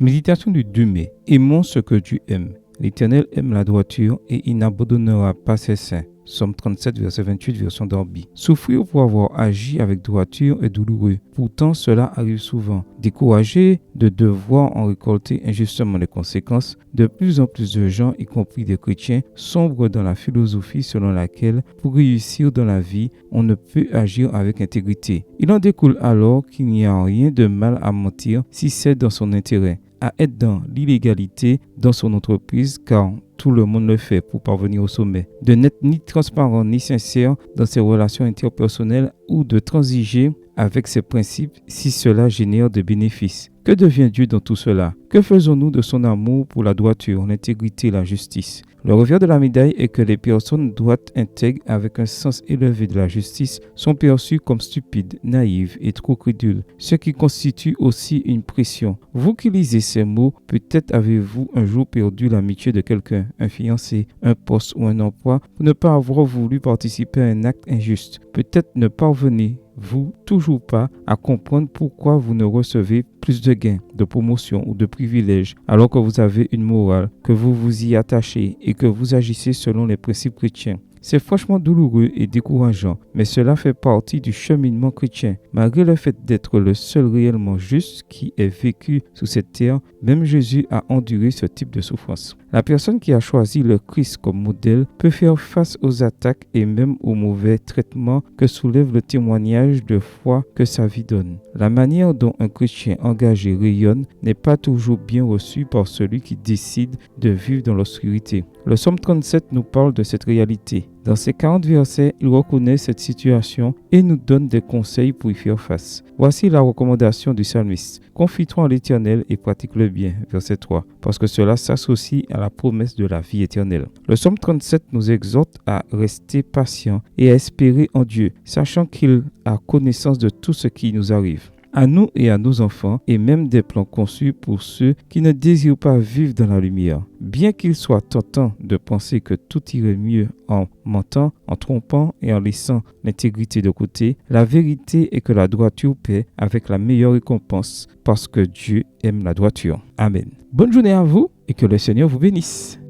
Méditation du 2 mai. Aimons ce que Dieu aime. L'Éternel aime la droiture et il n'abandonnera pas ses saints. Psaume 37, verset 28, version d'Orbi. Souffrir pour avoir agi avec droiture est douloureux. Pourtant, cela arrive souvent. Découragés de devoir en récolter injustement les conséquences, de plus en plus de gens, y compris des chrétiens, sombrent dans la philosophie selon laquelle, pour réussir dans la vie, on ne peut agir avec intégrité. Il en découle alors qu'il n'y a rien de mal à mentir si c'est dans son intérêt, à être dans l'illégalité dans son entreprise, car tout le monde le fait pour parvenir au sommet, de n'être ni transparent ni sincère dans ses relations interpersonnelles ou de transiger avec ses principes si cela génère des bénéfices. Que devient Dieu dans tout cela? Que faisons-nous de son amour pour la droiture, l'intégrité et la justice? Le revers de la médaille est que les personnes droites intègres avec un sens élevé de la justice sont perçues comme stupides, naïves et trop crédules, ce qui constitue aussi une pression. Vous qui lisez ces mots, peut-être avez-vous un jour perdu l'amitié de quelqu'un, un fiancé, un poste ou un emploi pour ne pas avoir voulu participer à un acte injuste. Peut-être ne parvenez-vous toujours pas à comprendre pourquoi vous ne recevez plus de gains, de promotion ou de privilèges alors que vous avez une morale, que vous vous y attachez et que vous agissez selon les principes chrétiens. C'est franchement douloureux et décourageant, mais cela fait partie du cheminement chrétien. Malgré le fait d'être le seul réellement juste qui ait vécu sous cette terre, même Jésus a enduré ce type de souffrance. La personne qui a choisi le Christ comme modèle peut faire face aux attaques et même aux mauvais traitements que soulève le témoignage de foi que sa vie donne. La manière dont un chrétien engagé rayonne n'est pas toujours bien reçue par celui qui décide de vivre dans l'obscurité. Le psaume 37 nous parle de cette réalité. Dans ces 40 versets, il reconnaît cette situation et nous donne des conseils pour y faire face. Voici la recommandation du psalmiste. Confie-toi en l'Éternel et pratique le bien, verset 3, parce que cela s'associe à la promesse de la vie éternelle. Le psaume 37 nous exhorte à rester patient et à espérer en Dieu, sachant qu'il a connaissance de tout ce qui nous arrive. À nous et à nos enfants, et même des plans conçus pour ceux qui ne désirent pas vivre dans la lumière. Bien qu'il soit tentant de penser que tout irait mieux en mentant, en trompant et en laissant l'intégrité de côté, la vérité est que la droiture paie avec la meilleure récompense parce que Dieu aime la droiture. Amen. Bonne journée à vous et que le Seigneur vous bénisse.